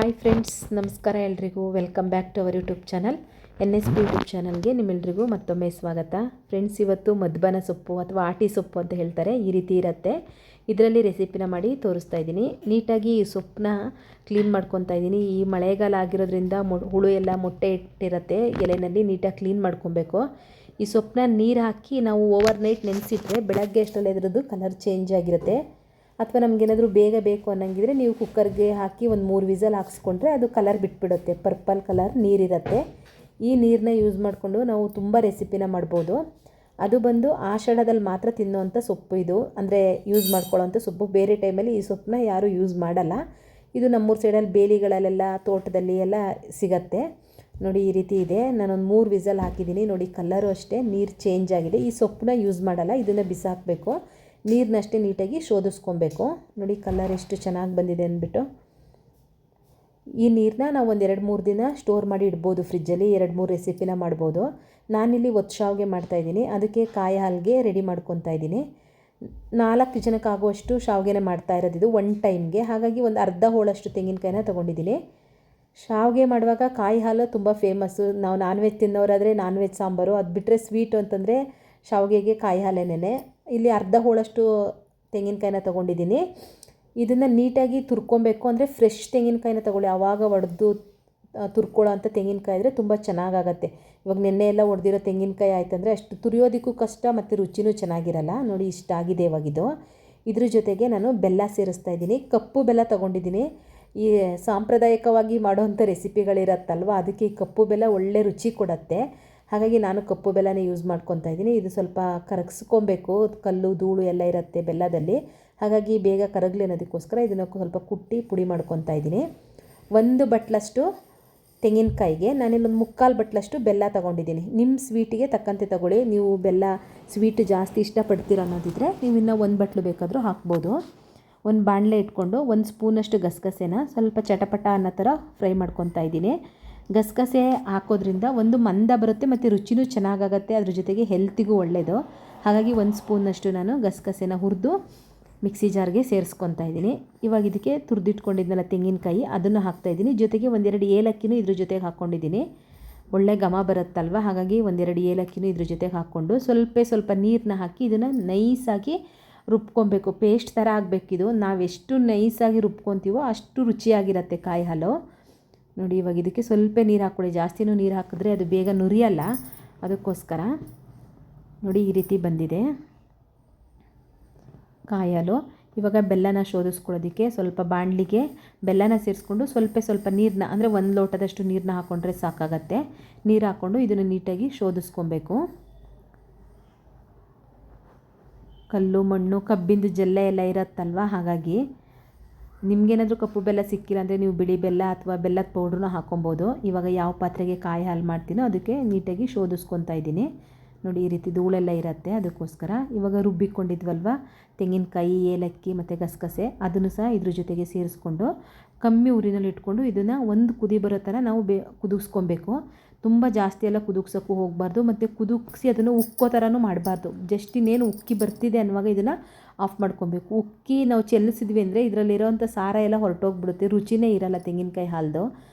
Hi friends, ನಮಸ್ಕಾರ ಎಲ್ರಿಗೂ. Welcome back to our YouTube channel NSP YouTube ಚಾನಲ್ಗೆ ನಿಮ್ಮೆಲ್ರಿಗೂ ಮತ್ತೊಮ್ಮೆ ಸ್ವಾಗತ. ಫ್ರೆಂಡ್ಸ್, ಇವತ್ತು ಮದ್ಬನ ಸೊಪ್ಪು ಅಥವಾ ಆಟಿ ಸೊಪ್ಪು ಅಂತ ಹೇಳ್ತಾರೆ, ಈ ರೀತಿ ಇರುತ್ತೆ. ಇದರಲ್ಲಿ ರೆಸಿಪಿನ ಮಾಡಿ ತೋರಿಸ್ತಾ ಇದ್ದೀನಿ. ನೀಟಾಗಿ ಈ ಸೊಪ್ಪನ್ನ ಕ್ಲೀನ್ ಮಾಡ್ಕೊತಾ ಇದ್ದೀನಿ. ಈ ಮಳೆಗಾಲ ಆಗಿರೋದ್ರಿಂದ ಹುಳು ಎಲ್ಲ ಮೊಟ್ಟೆ ಇಟ್ಟಿರುತ್ತೆ ಎಲೆಯಲ್ಲಿ, ನೀಟಾಗಿ ಕ್ಲೀನ್ ಮಾಡ್ಕೊಬೇಕು. ಈ ಸೊಪ್ಪನ್ನ ನೀರು ಹಾಕಿ ನಾವು ಓವರ್ ನೈಟ್ ನೆನೆಸಿಟ್ರೆ ಬೆಳಗ್ಗೆ ಅಷ್ಟರಲ್ಲಿ ಅದರದ್ದು ಕಲರ್ ಚೇಂಜ್ ಆಗಿರುತ್ತೆ. ಅಥವಾ ನಮಗೇನಾದರೂ ಬೇಗ ಬೇಕು ಅನ್ನಂಗಿದ್ರೆ ನೀವು ಕುಕ್ಕರ್ಗೆ ಹಾಕಿ ಒಂದು 3 ವಿಸಲ್ ಹಾಕ್ಸ್ಕೊಂಡ್ರೆ ಅದು ಕಲರ್ ಬಿಟ್ಬಿಡುತ್ತೆ, ಪರ್ಪಲ್ ಕಲರ್ ನೀರಿರುತ್ತೆ. ಈ ನೀರನ್ನ ಯೂಸ್ ಮಾಡಿಕೊಂಡು ನಾವು ತುಂಬ ರೆಸಿಪಿನ ಮಾಡ್ಬೋದು. ಅದು ಬಂದು ಆಷಾಢದಲ್ಲಿ ಮಾತ್ರ ತಿನ್ನೋವಂಥ ಸೊಪ್ಪು ಇದು, ಅಂದರೆ ಯೂಸ್ ಮಾಡ್ಕೊಳ್ಳೋವಂಥ ಸೊಪ್ಪು. ಬೇರೆ ಟೈಮಲ್ಲಿ ಈ ಸೊಪ್ಪನ್ನ ಯಾರೂ ಯೂಸ್ ಮಾಡಲ್ಲ. ಇದು ನಮ್ಮೂರ ಸೈಡಲ್ಲಿ ಬೇಲಿಗಳಲ್ಲೆಲ್ಲ ತೋಟದಲ್ಲಿ ಎಲ್ಲ ಸಿಗತ್ತೆ. ನೋಡಿ, ಈ ರೀತಿ ಇದೆ. ನಾನೊಂದು 3 ವಿಸಲ್ ಹಾಕಿದ್ದೀನಿ. ನೋಡಿ, ಕಲರು ಅಷ್ಟೇ ನೀರು ಚೇಂಜ್ ಆಗಿದೆ. ಈ ಸೊಪ್ಪನ್ನ ಯೂಸ್ ಮಾಡಲ್ಲ, ಇದನ್ನು ಬಿಸಾಕಬೇಕು. ನೀರನ್ನಷ್ಟೇ ನೀಟಾಗಿ ಶೋಧಿಸ್ಕೊಬೇಕು. ನೋಡಿ, ಕಲರ್ ಎಷ್ಟು ಚೆನ್ನಾಗಿ ಬಂದಿದೆ ಅಂದ್ಬಿಟ್ಟು. ಈ ನೀರನ್ನ ನಾವು ಒಂದು 2-3 ದಿನ ಸ್ಟೋರ್ ಮಾಡಿ ಇಡ್ಬೋದು ಫ್ರಿಜ್ಜಲ್ಲಿ. 2-3 ರೆಸಿಪಿನ ಮಾಡ್ಬೋದು. ನಾನಿಲ್ಲಿ ಒತ್ತು ಶಾವಿಗೆ ಮಾಡ್ತಾಯಿದ್ದೀನಿ. ಅದಕ್ಕೆ ಕಾಯಿ ಹಾಲಿಗೆ ರೆಡಿ ಮಾಡ್ಕೊತಾ ಇದ್ದೀನಿ. 4 ಜನಕ್ಕಾಗುವಷ್ಟು ಶಾವಿಗೆನ ಮಾಡ್ತಾ ಇರೋದು ಇದು ಒನ್ ಟೈಮ್ಗೆ. ಹಾಗಾಗಿ ಒಂದು ಅರ್ಧ ಹೋಳಷ್ಟು ತೆಂಗಿನಕಾಯಿನ ತೊಗೊಂಡಿದ್ದೀನಿ. ಶಾವಿಗೆ ಮಾಡುವಾಗ ಕಾಯಿ ಹಾಲು ತುಂಬ ಫೇಮಸ್ಸು. ನಾವು ನಾನ್ ವೆಜ್ ತಿನ್ನೋರಾದರೆ ನಾನ್ ವೆಜ್ ಸಾಂಬಾರು, ಅದು ಬಿಟ್ಟರೆ ಸ್ವೀಟು ಅಂತಂದರೆ ಶಾವಿಗೆಗೆ ಕಾಯಿ ಹಾಲೇನೆ. ಇಲ್ಲಿ ಅರ್ಧ ಹೋಳಷ್ಟು ತೆಂಗಿನಕಾಯಿನ ತೊಗೊಂಡಿದ್ದೀನಿ. ಇದನ್ನು ನೀಟಾಗಿ ತುರ್ಕೊಬೇಕು. ಅಂದರೆ ಫ್ರೆಶ್ ತೆಂಗಿನಕಾಯಿನ ತೊಗೊಳ್ಳಿ, ಆವಾಗ ಒಡೆದು ತುರ್ಕೊಳ್ಳೋ ಅಂಥ ತೆಂಗಿನಕಾಯಿ ಇದ್ದರೆ ತುಂಬ ಚೆನ್ನಾಗಾಗತ್ತೆ. ಇವಾಗ ನೆನ್ನೆ ಎಲ್ಲ ಒಡೆದಿರೋ ತೆಂಗಿನಕಾಯಿ ಆಯ್ತಂದರೆ ಅಷ್ಟು ತುರಿಯೋದಕ್ಕೂ ಕಷ್ಟ ಮತ್ತು ರುಚಿನೂ ಚೆನ್ನಾಗಿರಲ್ಲ. ನೋಡಿ, ಇಷ್ಟಾಗಿದೆ ಇವಾಗಿದು. ಇದ್ರ ಜೊತೆಗೆ ನಾನು ಬೆಲ್ಲ ಸೇರಿಸ್ತಾ ಇದ್ದೀನಿ. ಕಪ್ಪು ಬೆಲ್ಲ ತೊಗೊಂಡಿದ್ದೀನಿ. ಈ ಸಾಂಪ್ರದಾಯಿಕವಾಗಿ ಮಾಡೋವಂಥ ರೆಸಿಪಿಗಳಿರತ್ತಲ್ವ, ಅದಕ್ಕೆ ಈ ಕಪ್ಪು ಬೆಲ್ಲ ಒಳ್ಳೆ ರುಚಿ ಕೊಡುತ್ತೆ. ಹಾಗಾಗಿ ನಾನು ಕಪ್ಪು ಬೆಲ್ಲನೇ ಯೂಸ್ ಮಾಡ್ಕೊತಾ ಇದ್ದೀನಿ. ಇದು ಸ್ವಲ್ಪ ಕರಗಿಸ್ಕೊಬೇಕು, ಕಲ್ಲು ಧೂಳು ಎಲ್ಲ ಇರುತ್ತೆ ಬೆಲ್ಲದಲ್ಲಿ. ಹಾಗಾಗಿ ಬೇಗ ಕರಗಲಿ ಅನ್ನೋದಕ್ಕೋಸ್ಕರ ಇದನ್ನು ಸ್ವಲ್ಪ ಕುಟ್ಟಿ ಪುಡಿ ಮಾಡ್ಕೊತಾ ಇದ್ದೀನಿ. 1 ಬಟ್ಲಷ್ಟು ತೆಂಗಿನಕಾಯಿಗೆ ನಾನಿಲ್ಲೊಂದು 3/4 ಬಟ್ಲಷ್ಟು ಬೆಲ್ಲ ತೊಗೊಂಡಿದ್ದೀನಿ. ನಿಮ್ಮ ಸ್ವೀಟಿಗೆ ತಕ್ಕಂತೆ ತೊಗೊಳ್ಳಿ. ನೀವು ಬೆಲ್ಲ ಸ್ವೀಟ್ ಜಾಸ್ತಿ ಇಷ್ಟಪಡ್ತೀರ ಅನ್ನೋದಿದ್ರೆ ನೀವು ಇನ್ನೂ 1 ಬಟ್ಲು ಬೇಕಾದರೂ ಹಾಕ್ಬೋದು. ಒಂದು ಬಾಣಲೆ ಇಟ್ಕೊಂಡು 1 ಸ್ಪೂನಷ್ಟು ಗಸಗಸೆನ ಸ್ವಲ್ಪ ಚಟಪಟ ಅನ್ನೋ ಥರ ಫ್ರೈ ಮಾಡ್ಕೊತಾ ಇದ್ದೀನಿ. ಗಸಗಸೆ ಹಾಕೋದ್ರಿಂದ ಒಂದು ಮಂದ ಬರುತ್ತೆ ಮತ್ತು ರುಚಿನೂ ಚೆನ್ನಾಗಾಗತ್ತೆ. ಅದ್ರ ಜೊತೆಗೆ ಹೆಲ್ತಿಗೂ ಒಳ್ಳೆಯದು. ಹಾಗಾಗಿ 1 ಸ್ಪೂನಷ್ಟು ನಾನು ಗಸಗಸೆನ ಹುರಿದು ಮಿಕ್ಸಿ ಜಾರ್ಗೆ ಸೇರಿಸ್ಕೊತಾ ಇದ್ದೀನಿ. ಇವಾಗ ಇದಕ್ಕೆ ತುರಿದಿಟ್ಕೊಂಡಿದ್ನಲ್ಲ ತೆಂಗಿನಕಾಯಿ, ಅದನ್ನು ಹಾಕ್ತಾಯಿದ್ದೀನಿ. ಜೊತೆಗೆ 1-2 ಏಲಕ್ಕಿನೂ ಇದ್ರ ಜೊತೆಗೆ ಹಾಕ್ಕೊಂಡಿದ್ದೀನಿ. ಒಳ್ಳೆ ಘಮ ಬರುತ್ತಲ್ವ, ಹಾಗಾಗಿ 1-2 ಏಲಕ್ಕಿನೂ ಇದ್ರ ಜೊತೆಗೆ ಹಾಕ್ಕೊಂಡು ಸ್ವಲ್ಪ ನೀರನ್ನ ಹಾಕಿ ಇದನ್ನು ನೈಸಾಗಿ ರುಬ್ಕೊಬೇಕು. ಪೇಸ್ಟ್ ಥರ ಆಗಬೇಕಿದು. ನಾವೆಷ್ಟು ನೈಸಾಗಿ ರುಬ್ಕೊತೀವೋ ಅಷ್ಟು ರುಚಿಯಾಗಿರುತ್ತೆ ಕಾಯಿ ಹಾಲು. ನೋಡಿ, ಇವಾಗ ಇದಕ್ಕೆ ಸ್ವಲ್ಪ ನೀರು ಹಾಕ್ಕೊಳ್ಳಿ. ಜಾಸ್ತಿನೂ ನೀರು ಹಾಕಿದ್ರೆ ಅದು ಬೇಗ ನುರಿಯಲ್ಲ, ಅದಕ್ಕೋಸ್ಕರ. ನೋಡಿ, ಈ ರೀತಿ ಬಂದಿದೆ ಕಾಯಿ ಹಾಲು. ಇವಾಗ ಬೆಲ್ಲನ ಶೋಧಿಸ್ಕೊಳ್ಳೋದಕ್ಕೆ ಸ್ವಲ್ಪ ಬಾಣಲಿಗೆ ಬೆಲ್ಲನ ಸೇರಿಸ್ಕೊಂಡು ಸ್ವಲ್ಪ ನೀರನ್ನ, ಅಂದರೆ 1 ಲೋಟದಷ್ಟು ನೀರನ್ನ ಹಾಕ್ಕೊಂಡ್ರೆ ಸಾಕಾಗತ್ತೆ. ನೀರು ಹಾಕ್ಕೊಂಡು ಇದನ್ನು ನೀಟಾಗಿ ಶೋಧಿಸ್ಕೊಬೇಕು. ಕಲ್ಲು ಮಣ್ಣು ಕಬ್ಬಿಂದು ಜಲ್ಲೆ ಎಲ್ಲ ಇರುತ್ತಲ್ವ, ಹಾಗಾಗಿ ನಿಮಗೇನಾದರೂ ಕಪ್ಪು ಬೆಲ್ಲ ಸಿಕ್ಕಿಲ್ಲ ಅಂದರೆ ನೀವು ಬಿಳಿ ಬೆಲ್ಲ ಅಥವಾ ಬೆಲ್ಲದ ಪೌಡ್ರನ್ನ ಹಾಕ್ಕೊಬೋದು. ಇವಾಗ ಯಾವ ಪಾತ್ರೆಗೆ ಕಾಯಿ ಹಾಲು ಮಾಡ್ತೀನೋ ಅದಕ್ಕೆ ನೀಟಾಗಿ ಶೋಧಿಸ್ಕೊತಾ ಇದ್ದೀನಿ. ನೋಡಿ, ಈ ರೀತಿ ಧೂಳೆಲ್ಲ ಇರುತ್ತೆ, ಅದಕ್ಕೋಸ್ಕರ. ಇವಾಗ ರುಬ್ಬಿಕೊಂಡಿದ್ವಲ್ವ ತೆಂಗಿನಕಾಯಿ, ಏಲಕ್ಕಿ ಮತ್ತು ಗಸಗಸೆ, ಅದನ್ನು ಸಹ ಇದ್ರ ಜೊತೆಗೆ ಸೇರಿಸ್ಕೊಂಡು ಕಮ್ಮಿ ಉರಿನಲ್ಲಿ ಇಟ್ಕೊಂಡು ಇದನ್ನು ಒಂದು ಕುದಿ ಬರೋ ಥರ ನಾವು ಕುದಿಸ್ಕೊಬೇಕು. ತುಂಬ ಜಾಸ್ತಿ ಎಲ್ಲ ಕುದಿಸೋಕ್ಕೂ ಹೋಗಬಾರ್ದು ಮತ್ತು ಕುದಿಸಿ ಅದನ್ನು ಉಕ್ಕೋ ಥರನೂ ಮಾಡಬಾರ್ದು. ಜಸ್ಟ್ ಇನ್ನೇನು ಉಕ್ಕಿ ಬರ್ತಿದೆ ಅನ್ನುವಾಗ ಇದನ್ನು ಆಫ್ ಮಾಡ್ಕೊಬೇಕು. ಉಕ್ಕಿ ನಾವು ಚೆಲ್ಲಿಸಿದ್ವಿ ಅಂದರೆ ಇದರಲ್ಲಿರೋವಂಥ ಸಾರ ಎಲ್ಲ ಹೊರಟೋಗ್ಬಿಡುತ್ತೆ, ರುಚಿನೇ ಇರಲ್ಲ ತೆಂಗಿನಕಾಯಿ ಹಾಲ್ದು.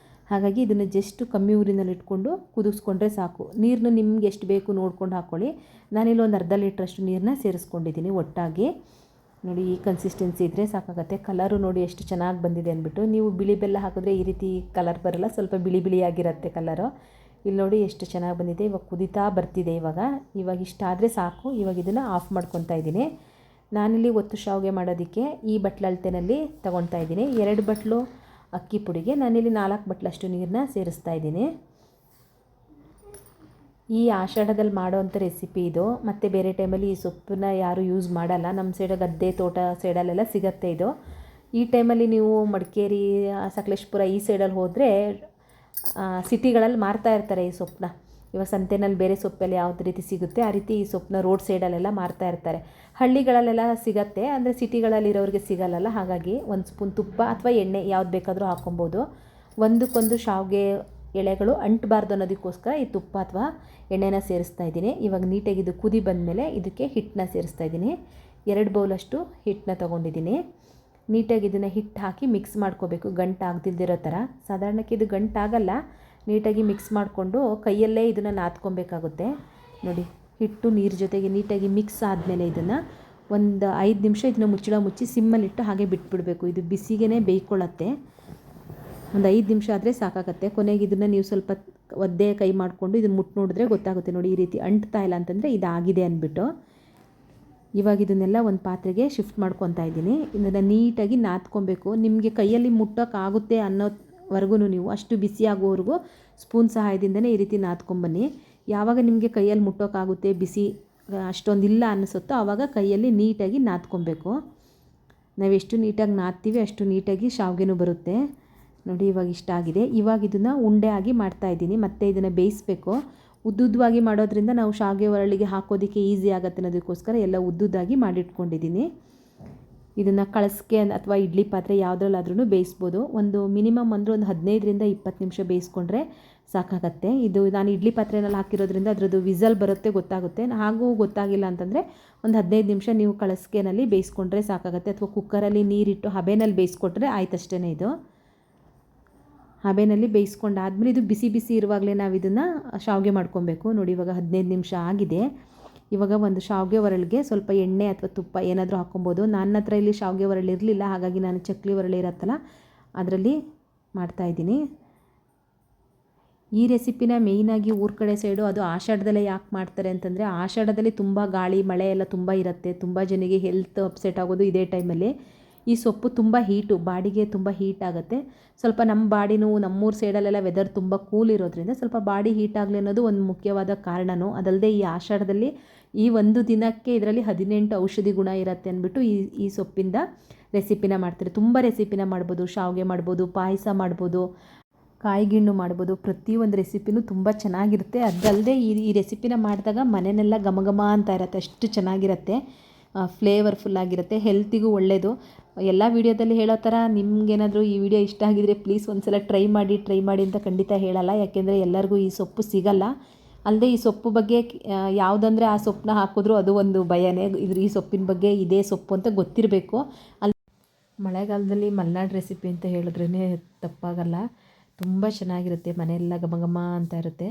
ಹಾಗಾಗಿ ಇದನ್ನು ಜಸ್ಟ್ ಕಮ್ಮಿ ಊರಿನಲ್ಲಿ ಇಟ್ಕೊಂಡು ಕುದಿಸ್ಕೊಂಡ್ರೆ ಸಾಕು. ನೀರನ್ನು ನಿಮ್ಗೆ ಎಷ್ಟು ಬೇಕು ನೋಡ್ಕೊಂಡು ಹಾಕ್ಕೊಳ್ಳಿ. ನಾನಿಲ್ಲಿ ಒಂದು ಅರ್ಧ ಲೀಟ್ರಷ್ಟು ನೀರನ್ನ ಸೇರಿಸ್ಕೊಂಡಿದ್ದೀನಿ ಒಟ್ಟಾಗಿ. ನೋಡಿ, ಈ ಕನ್ಸಿಸ್ಟೆನ್ಸಿ ಇದ್ದರೆ ಸಾಕಾಗುತ್ತೆ. ಕಲರು ನೋಡಿ ಎಷ್ಟು ಚೆನ್ನಾಗಿ ಬಂದಿದೆ ಅಂದ್ಬಿಟ್ಟು. ನೀವು ಬಿಳಿ ಬೆಲ್ಲ ಹಾಕಿದ್ರೆ ಈ ರೀತಿ ಕಲರ್ ಬರೋಲ್ಲ, ಸ್ವಲ್ಪ ಬಿಳಿಯಾಗಿರುತ್ತೆ ಕಲರು. ಇಲ್ಲಿ ನೋಡಿ ಎಷ್ಟು ಚೆನ್ನಾಗಿ ಬಂದಿದೆ. ಇವಾಗ ಕುದೀತಾ ಬರ್ತಿದೆ. ಇವಾಗ ಇಷ್ಟ ಆದರೆ ಸಾಕು. ಇವಾಗ ಇದನ್ನು ಆಫ್ ಮಾಡ್ಕೊತಾ ಇದ್ದೀನಿ. ನಾನಿಲ್ಲಿ ಒತ್ತು ಶಾವಿಗೆ ಮಾಡೋದಕ್ಕೆ ಈ ಬಟ್ಲು ಅಳತೆನಲ್ಲಿ ತೊಗೊಳ್ತಾ ಇದ್ದೀನಿ. 2 ಬಟ್ಲು ಅಕ್ಕಿ ಪುಡಿಗೆ ನಾನಿಲ್ಲಿ 4 ಬಟ್ಲಷ್ಟು ನೀರನ್ನ ಸೇರಿಸ್ತಾ ಇದ್ದೀನಿ. ಈ ಆಷಾಢದಲ್ಲಿ ಮಾಡೋವಂಥ ರೆಸಿಪಿ ಇದು. ಮತ್ತು ಬೇರೆ ಟೈಮಲ್ಲಿ ಈ ಸೊಪ್ಪನ್ನ ಯಾರೂ ಯೂಸ್ ಮಾಡಲ್ಲ. ನಮ್ಮ ಸೈಡ್ ಗದ್ದೆ ತೋಟ ಸೈಡಲ್ಲೆಲ್ಲ ಸಿಗುತ್ತೆ ಇದು. ಈ ಟೈಮಲ್ಲಿ ನೀವು ಮಡಿಕೇರಿ, ಸಕಲೇಶಪುರ ಈ ಸೈಡಲ್ಲಿ ಹೋದರೆ ಸಿಟಿಗಳಲ್ಲಿ ಮಾರ್ತಾ ಇರ್ತಾರೆ ಈ ಸೊಪ್ಪನ್ನ. ಇವಾಗ ಸಂತೆನಲ್ಲಿ ಬೇರೆ ಸೊಪ್ಪೆಲ್ಲ ಯಾವ್ದು ರೀತಿ ಸಿಗುತ್ತೆ ಆ ರೀತಿ ಈ ಸೊಪ್ಪನ್ನ ರೋಡ್ ಸೈಡಲ್ಲೆಲ್ಲ ಮಾರ್ತಾ ಇರ್ತಾರೆ. ಹಳ್ಳಿಗಳಲ್ಲೆಲ್ಲ ಸಿಗತ್ತೆ, ಅಂದರೆ ಸಿಟಿಗಳಲ್ಲಿರೋರಿಗೆ ಸಿಗಲ್ಲಲ್ಲ. ಹಾಗಾಗಿ 1 ಸ್ಪೂನ್ ತುಪ್ಪ ಅಥವಾ ಎಣ್ಣೆ ಯಾವ್ದು ಬೇಕಾದರೂ ಹಾಕ್ಕೊಬೋದು. ಒಂದಕ್ಕೊಂದು ಶಾವಿಗೆ ಎಳೆಗಳು ಅಂಟಬಾರ್ದು ಅನ್ನೋದಕ್ಕೋಸ್ಕರ ಈ ತುಪ್ಪ ಅಥವಾ ಎಣ್ಣೆನ ಸೇರಿಸ್ತಾ ಇದ್ದೀನಿ. ಇವಾಗ ನೀಟಾಗಿ ಇದು ಕುದಿ ಬಂದಮೇಲೆ ಇದಕ್ಕೆ ಹಿಟ್ಟನ್ನ ಸೇರಿಸ್ತಾ ಇದ್ದೀನಿ. 2 ಬೌಲಷ್ಟು ಹಿಟ್ಟನ್ನ ತೊಗೊಂಡಿದ್ದೀನಿ. ನೀಟಾಗಿ ಇದನ್ನು ಹಿಟ್ಟು ಹಾಕಿ ಮಿಕ್ಸ್ ಮಾಡ್ಕೋಬೇಕು, ಗಂಟು ಆಗದಿಲ್ದಿರೋ ಥರ. ಸಾಧಾರಣಕ್ಕೆ ಇದು ಗಂಟಾಗಲ್ಲ. ನೀಟಾಗಿ ಮಿಕ್ಸ್ ಮಾಡಿಕೊಂಡು ಕೈಯಲ್ಲೇ ಇದನ್ನು ನಾದ್ಕೊಬೇಕಾಗುತ್ತೆ. ನೋಡಿ, ಹಿಟ್ಟು ನೀರು ಜೊತೆಗೆ ನೀಟಾಗಿ ಮಿಕ್ಸ್ ಆದಮೇಲೆ ಇದನ್ನು ಒಂದು 5 ನಿಮಿಷ ಇದನ್ನು ಮುಚ್ಚಳ ಮುಚ್ಚಿ ಸಿಮ್ಮಲ್ಲಿಟ್ಟು ಹಾಗೆ ಬಿಟ್ಬಿಡಬೇಕು. ಇದು ಬಿಸಿಗೇ ಬೇಯ್ಕೊಳ್ಳುತ್ತೆ. ಒಂದು 5 ನಿಮಿಷ ಆದರೆ ಸಾಕಾಗುತ್ತೆ. ಕೊನೆಗೆ ಇದನ್ನು ನೀವು ಸ್ವಲ್ಪ ಒದ್ದೆ ಕೈ ಮಾಡಿಕೊಂಡು ಇದನ್ನು ಮುಟ್ಟು ನೋಡಿದ್ರೆ ಗೊತ್ತಾಗುತ್ತೆ. ನೋಡಿ, ಈ ರೀತಿ ಅಂಟ್ತಾ ಇಲ್ಲ ಅಂತಂದರೆ ಇದಾಗಿದೆ ಅಂದ್ಬಿಟ್ಟು. ಇವಾಗ ಇದನ್ನೆಲ್ಲ ಒಂದು ಪಾತ್ರೆಗೆ ಶಿಫ್ಟ್ ಮಾಡ್ಕೊತಾ ಇದ್ದೀನಿ. ಇದನ್ನು ನೀಟಾಗಿ ನಾದ್ಕೊಬೇಕು. ನಿಮಗೆ ಕೈಯಲ್ಲಿ ಮುಟ್ಟೋಕ್ಕಾಗುತ್ತೆ ಅನ್ನೋವರೆಗೂ ನೀವು ಅಷ್ಟು ಬಿಸಿ ಆಗೋವರೆಗೂ ಸ್ಪೂನ್ ಸಹಾಯದಿಂದನೇ ಈ ರೀತಿ ನಾದ್ಕೊಂಬನ್ನಿ. ಯಾವಾಗ ನಿಮಗೆ ಕೈಯಲ್ಲಿ ಮುಟ್ಟೋಕ್ಕಾಗುತ್ತೆ, ಬಿಸಿ ಅಷ್ಟೊಂದಿಲ್ಲ ಅನ್ನಿಸುತ್ತೋ ಆವಾಗ ಕೈಯಲ್ಲಿ ನೀಟಾಗಿ ನಾದ್ಕೊಬೇಕು. ನಾವು ಎಷ್ಟು ನೀಟಾಗಿ ನಾದ್ತೀವಿ ಅಷ್ಟು ನೀಟಾಗಿ ಶಾವಿಗೆನೂ ಬರುತ್ತೆ. ನೋಡಿ, ಇವಾಗ ಇಷ್ಟ ಆಗಿದೆ. ಇವಾಗ ಇದನ್ನು ಉಂಡೆ ಆಗಿ ಮಾಡ್ತಾಯಿದ್ದೀನಿ. ಮತ್ತು ಇದನ್ನು ಬೇಯಿಸಬೇಕು. ಉದ್ದುದ್ದವಾಗಿ ಮಾಡೋದ್ರಿಂದ ನಾವು ಶಾವಿಗೆ ಒರಳಿಗೆ ಹಾಕೋದಕ್ಕೆ ಈಸಿ ಆಗುತ್ತೆ ಅನ್ನೋದಕ್ಕೋಸ್ಕರ ಎಲ್ಲ ಉದ್ದುದ್ದಾಗಿ ಮಾಡಿಟ್ಕೊಂಡಿದ್ದೀನಿ. ಇದನ್ನು ಕಳಸ್ಗೆ ಅಥವಾ ಇಡ್ಲಿ ಪಾತ್ರೆ ಯಾವುದ್ರಲ್ಲಾದ್ರೂ ಬೇಯಿಸ್ಬೋದು. ಒಂದು ಮಿನಿಮಮ್ ಅಂದರೆ ಒಂದು 15ರಿಂದ 20 ನಿಮಿಷ ಬೇಯಿಸ್ಕೊಂಡ್ರೆ ಸಾಕಾಗತ್ತೆ. ಇದು ನಾನು ಇಡ್ಲಿ ಪಾತ್ರೆನಲ್ಲಿ ಹಾಕಿರೋದ್ರಿಂದ ಅದರದ್ದು ವಿಸಲ್ ಬರುತ್ತೆ, ಗೊತ್ತಾಗುತ್ತೆ. ಹಾಗೂ ಗೊತ್ತಾಗಿಲ್ಲ ಅಂತಂದರೆ ಒಂದು 15 ನಿಮಿಷ ನೀವು ಕಳಸ್ಗೆನಲ್ಲಿ ಬೇಯಿಸ್ಕೊಂಡ್ರೆ ಸಾಕಾಗುತ್ತೆ. ಅಥವಾ ಕುಕ್ಕರಲ್ಲಿ ನೀರಿಟ್ಟು ಹಬೆನಲ್ಲಿ ಬೇಯಿಸ್ಕೊಟ್ರೆ ಆಯ್ತಷ್ಟೇ. ಇದು ಹಬೆನಲ್ಲಿ ಬೇಯಿಸ್ಕೊಂಡಾದ್ಮೇಲೆ ಇದು ಬಿಸಿ ಬಿಸಿ ಇರುವಾಗಲೇ ನಾವು ಇದನ್ನು ಶಾವಿಗೆ ಮಾಡ್ಕೊಬೇಕು. ನೋಡಿ, ಇವಾಗ 15 ನಿಮಿಷ ಆಗಿದೆ. ಇವಾಗ ಒಂದು ಶಾವಿಗೆ ಒರಳಿಗೆ ಸ್ವಲ್ಪ ಎಣ್ಣೆ ಅಥವಾ ತುಪ್ಪ ಏನಾದರೂ ಹಾಕ್ಕೊಬೋದು. ನನ್ನ ಹತ್ರ ಇಲ್ಲಿ ಶಾವಿಗೆ ಒರಳು ಇರಲಿಲ್ಲ, ಹಾಗಾಗಿ ನಾನು ಚಕ್ಲಿ ಒರಳು ಇರುತ್ತಲ್ಲ ಅದರಲ್ಲಿ ಮಾಡ್ತಾಯಿದ್ದೀನಿ. ಈ ರೆಸಿಪಿನ ಮೇಯ್ನಾಗಿ ಊರ ಕಡೆ ಸೈಡು ಅದು ಆಷಾಢದಲ್ಲೇ ಯಾಕೆ ಮಾಡ್ತಾರೆ ಅಂತಂದರೆ, ಆಷಾಢದಲ್ಲಿ ತುಂಬ ಗಾಳಿ ಮಳೆ ಎಲ್ಲ ತುಂಬ ಇರುತ್ತೆ. ತುಂಬ ಜನಕ್ಕೆ ಹೆಲ್ತ್ ಅಪ್ಸೆಟ್ ಆಗೋದು ಇದೇ ಟೈಮಲ್ಲಿ. ಈ ಸೊಪ್ಪು ತುಂಬ ಹೀಟು, ಬಾಡಿಗೆ ತುಂಬ ಹೀಟ್ ಆಗುತ್ತೆ. ಸ್ವಲ್ಪ ನಮ್ಮ ಬಾಡಿನೂ ನಮ್ಮೂರ ಸೈಡಲ್ಲೆಲ್ಲ ವೆದರ್ ತುಂಬ ಕೂಲ್ ಇರೋದ್ರಿಂದ ಸ್ವಲ್ಪ ಬಾಡಿ ಹೀಟ್ ಆಗಲಿ ಅನ್ನೋದು ಒಂದು ಮುಖ್ಯವಾದ ಕಾರಣನೂ. ಅದಲ್ಲದೆ ಈ ಆಷಾಢದಲ್ಲಿ ಈ ಒಂದು ದಿನಕ್ಕೆ ಇದರಲ್ಲಿ 18 ಔಷಧಿ ಗುಣ ಇರುತ್ತೆ ಅಂದ್ಬಿಟ್ಟು ಈ ಸೊಪ್ಪಿಂದ ರೆಸಿಪಿನ ಮಾಡ್ತಾರೆ. ತುಂಬ ರೆಸಿಪಿನ ಮಾಡ್ಬೋದು. ಶಾವಿಗೆ ಮಾಡ್ಬೋದು, ಪಾಯಸ ಮಾಡ್ಬೋದು, ಕಾಯಿಗಿಣ್ಣು ಮಾಡ್ಬೋದು. ಪ್ರತಿಯೊಂದು ರೆಸಿಪಿನೂ ತುಂಬ ಚೆನ್ನಾಗಿರುತ್ತೆ. ಅದಲ್ಲದೆ ಈ ರೆಸಿಪಿನ ಮಾಡಿದಾಗ ಮನೆಯೆಲ್ಲ ಘಮ ಅಂತ ಇರುತ್ತೆ, ಅಷ್ಟು ಚೆನ್ನಾಗಿರುತ್ತೆ. ಫ್ಲೇವರ್ಫುಲ್ಲಾಗಿರುತ್ತೆ, ಹೆಲ್ತಿಗೂ ಒಳ್ಳೆಯದು. ಎಲ್ಲ ವೀಡಿಯೋದಲ್ಲಿ ಹೇಳೋ ಥರ ನಿಮ್ಗೇನಾದರೂ ಈ ವಿಡಿಯೋ ಇಷ್ಟ ಆಗಿದರೆ ಪ್ಲೀಸ್ ಒಂದ್ಸಲ ಟ್ರೈ ಮಾಡಿ ಅಂತ ಖಂಡಿತ ಹೇಳಲ್ಲ. ಯಾಕೆಂದರೆ ಎಲ್ಲರಿಗೂ ಈ ಸೊಪ್ಪು ಸಿಗಲ್ಲ. ಅಲ್ಲದೆ ಈ ಸೊಪ್ಪು ಬಗ್ಗೆ ಯಾವುದಂದರೆ ಆ ಸೊಪ್ಪನ್ನ ಹಾಕಿದ್ರು ಅದು ಒಂದು ಭಯನೇ. ಈ ಸೊಪ್ಪಿನ ಬಗ್ಗೆ ಇದೇ ಸೊಪ್ಪು ಅಂತ ಗೊತ್ತಿರಬೇಕು. ಮಳೆಗಾಲದಲ್ಲಿ ಮಲೆನಾಡು ರೆಸಿಪಿ ಅಂತ ಹೇಳಿದ್ರೇ ತಪ್ಪಾಗಲ್ಲ. ತುಂಬ ಚೆನ್ನಾಗಿರುತ್ತೆ, ಮನೆಯೆಲ್ಲ ಘಮ ಅಂತ ಇರುತ್ತೆ.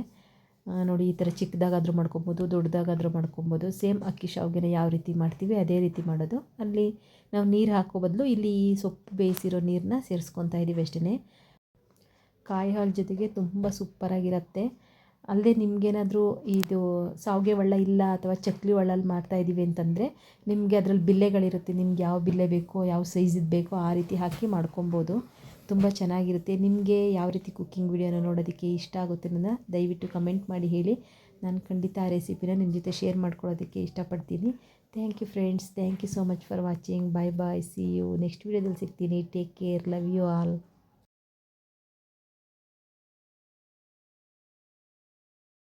ನೋಡಿ, ಈ ಥರ ಚಿಕ್ಕದಾಗಾದರೂ ಮಾಡ್ಕೊಬೋದು, ದೊಡ್ಡದಾಗಾದರೂ ಮಾಡ್ಕೊಬೋದು. ಸೇಮ್ ಅಕ್ಕಿ ಶಾವಿಗೆನ ಯಾವ ರೀತಿ ಮಾಡ್ತೀವಿ ಅದೇ ರೀತಿ ಮಾಡೋದು. ಅಲ್ಲಿ ನಾವು ನೀರು ಹಾಕೋ ಬದಲು ಇಲ್ಲಿ ಈ ಸೊಪ್ಪು ಬೇಯಿಸಿರೋ ನೀರನ್ನ ಸೇರಿಸ್ಕೊತಾ ಇದ್ದೀವಿ ಅಷ್ಟೇ. ಕಾಯಿ ಹಾಲು ಜೊತೆಗೆ ತುಂಬ ಸೂಪರಾಗಿರುತ್ತೆ. ಅಲ್ಲದೆ ನಿಮಗೇನಾದರೂ ಇದು ಶಾವಿಗೆ ಒಳ್ಳ ಇಲ್ಲ ಅಥವಾ ಚಕ್ಲಿ ಒಳ್ಳಲ್ಲಿ ಮಾಡ್ತಾಯಿದ್ದೀವಿ ಅಂತಂದರೆ ನಿಮಗೆ ಅದರಲ್ಲಿ ಬಿಲ್ಲೆಗಳಿರುತ್ತೆ. ನಿಮ್ಗೆ ಯಾವ ಬಿಲ್ಲೆ ಬೇಕೋ, ಯಾವ ಸೈಜಿದ್ದು ಬೇಕೋ ಆ ರೀತಿ ಹಾಕಿ ಮಾಡ್ಕೊಬೋದು. ತುಂಬ ಚೆನ್ನಾಗಿರುತ್ತೆ. ನಿಮಗೆ ಯಾವ ರೀತಿ ಕುಕ್ಕಿಂಗ್ ವಿಡಿಯೋನ ನೋಡೋದಕ್ಕೆ ಇಷ್ಟ ಆಗುತ್ತೆ ಅನ್ನೋದನ್ನ ದಯವಿಟ್ಟು ಕಮೆಂಟ್ ಮಾಡಿ ಹೇಳಿ. ನಾನು ಖಂಡಿತ ಆ ರೆಸಿಪಿನ ನಿಮ್ಮ ಜೊತೆ ಶೇರ್ ಮಾಡ್ಕೊಳ್ಳೋದಕ್ಕೆ ಇಷ್ಟಪಡ್ತೀನಿ. Thank you friends, thank you so much for watching. Bye bye, see you next ವೀಡಿಯೋದಲ್ಲಿ ಸಿಗ್ತೀನಿ. Take care, love you all.